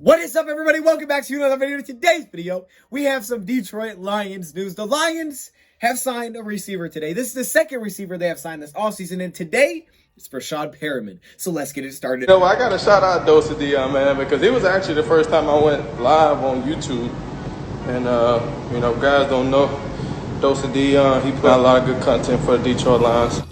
What is up, everybody? Welcome back to another video. In today's video, we have some Detroit Lions news. The Lions have signed a receiver today. This is the second receiver they have signed this offseason, and today it's Breshaud Perriman. So let's get it started. You know, I got to shout out DoseOfDion, man, because it was actually the first time I went live on YouTube. And, you know, guys don't know DoseOfDion. He put out a lot of good content for the Detroit Lions.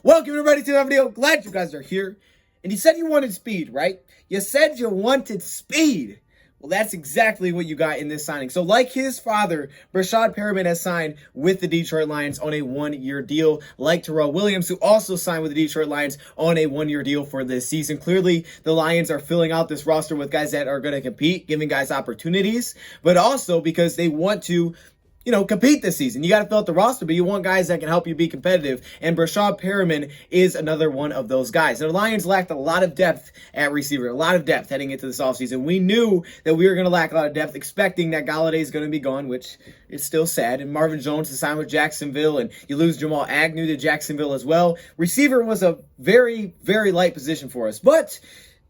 Welcome, everybody, to another video. Glad you guys are here. And you said you wanted speed, right? You said you wanted speed. Well, that's exactly what you got in this signing. So like his father, Breshaud Perriman has signed with the Detroit Lions on a one-year deal, like Terrell Williams, who also signed with the Detroit Lions on a one-year deal for this season. Clearly, the Lions are filling out this roster with guys that are going to compete, giving guys opportunities, but also because they want to, you know, compete this season. You got to fill out the roster, but you want guys that can help you be competitive. And Breshaud Perriman is another one of those guys. And the Lions lacked a lot of depth at receiver, a lot of depth heading into this offseason. We knew that we were going to lack a lot of depth, expecting that Golladay is going to be gone, which is still sad. And Marvin Jones to sign with Jacksonville, and you lose Jamal Agnew to Jacksonville as well. Receiver was a very, very light position for us, but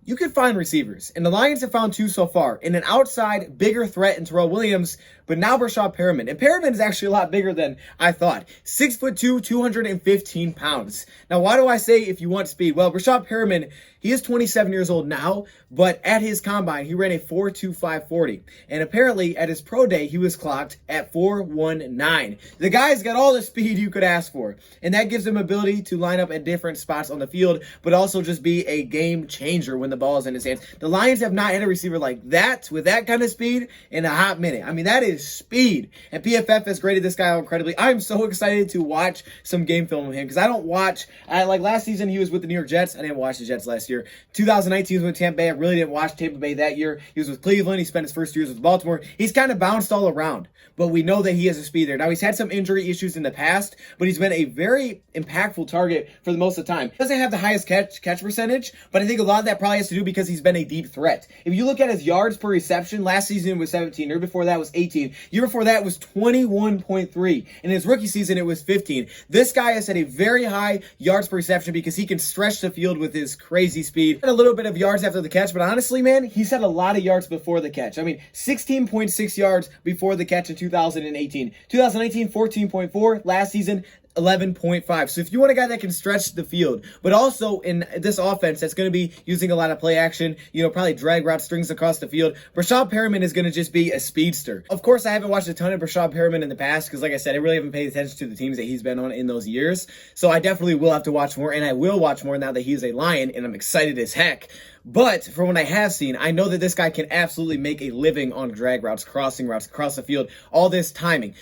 you could find receivers, and the Lions have found two so far. In an outside, bigger threat in Terrell Williams, but now Breshaud Perriman. And Perriman is actually a lot bigger than I thought. 6'2", 215 pounds. Now, why do I say if you want speed? Well, Breshaud Perriman, he is 27 years old now, but at his combine, he ran a 4.25 40. And apparently, at his pro day, he was clocked at 4.19. The guy's got all the speed you could ask for, and that gives him ability to line up at different spots on the field, but also just be a game changer when the ball is in his hands. The Lions have not had a receiver like that with that kind of speed in a hot minute. I mean, that is speed. And PFF has graded this guy out incredibly. I'm so excited to watch some game film of him because I don't watch, like last season he was with the New York Jets. I didn't watch the Jets last year. 2019 he was with Tampa Bay. I really didn't watch Tampa Bay that year. He was with Cleveland. He spent his first 2 years with Baltimore. He's kind of bounced all around, but we know that he has a speed there. Now, he's had some injury issues in the past, but he's been a very impactful target for the most of the time. He doesn't have the highest catch percentage, but I think a lot of that probably has to do because he's been a deep threat. If you look at his yards per reception, last season was 17. Year before that was 18. Year before that was 21.3. In his rookie season, it was 15. This guy has had a very high yards per reception because he can stretch the field with his crazy speed. And a little bit of yards after the catch, but honestly, man, he's had a lot of yards before the catch. I mean, 16.6 yards before the catch in 2018. 2019, 14.4. Last season, 11.5. So if you want a guy that can stretch the field, but also in this offense that's going to be using a lot of play action, you know, probably drag route strings across the field, Breshaud Perriman is going to just be a speedster. Of course, I haven't watched a ton of Breshaud Perriman in the past because, like I said, I really haven't paid attention to the teams that he's been on in those years. So I definitely will have to watch more, and I will watch more now that he's a Lion, and I'm excited as heck. But from what I have seen, I know that this guy can absolutely make a living on drag routes, crossing routes, across the field. All this timing,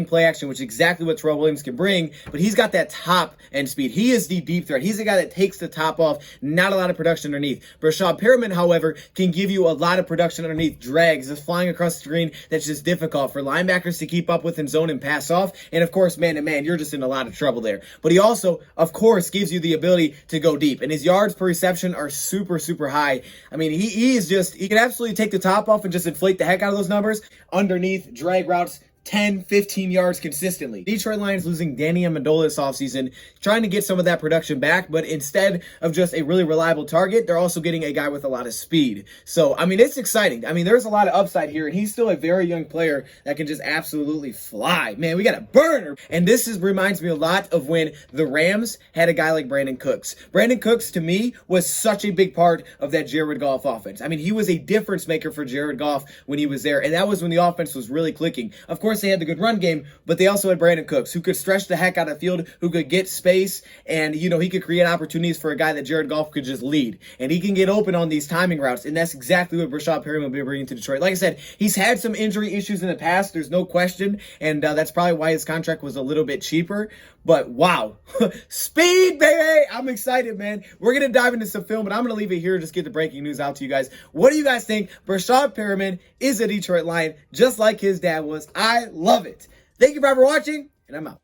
play action, which is exactly what Terrell Williams can bring. But he's got that top end speed. He is the deep threat. He's the guy that takes the top off, not a lot of production underneath. Breshaud Perriman, however, can give you a lot of production underneath, drags, just flying across the screen. That's just difficult for linebackers to keep up with in zone and pass off. And of course, man to man, you're just in a lot of trouble there. But he also, of course, gives you the ability to go deep. And his yards per reception are super, super high. I mean, he can absolutely take the top off and just inflate the heck out of those numbers underneath drag routes, 10, 15 yards consistently. Detroit Lions losing Danny Amendola this offseason, trying to get some of that production back, but instead of just a really reliable target, they're also getting a guy with a lot of speed. So, I mean, it's exciting. I mean, there's a lot of upside here, and he's still a very young player that can just absolutely fly. Man, we got a burner. And this reminds me a lot of when the Rams had a guy like Brandon Cooks. Brandon Cooks, to me, was such a big part of that Jared Goff offense. I mean, he was a difference maker for Jared Goff when he was there, and that was when the offense was really clicking. Of course, they had the good run game, but they also had Brandon Cooks, who could stretch the heck out of the field, who could get space, and, you know, he could create opportunities for a guy that Jared Goff could just lead. And he can get open on these timing routes, and that's exactly what Breshaud Perriman will be bringing to Detroit. Like I said, he's had some injury issues in the past, there's no question, and that's probably why his contract was a little bit cheaper. But wow, speed, baby! I'm excited, man. We're going to dive into some film, but I'm going to leave it here and just get the breaking news out to you guys. What do you guys think? Breshaud Perriman is a Detroit Lion, just like his dad was. I love it. Thank you for watching, and I'm out.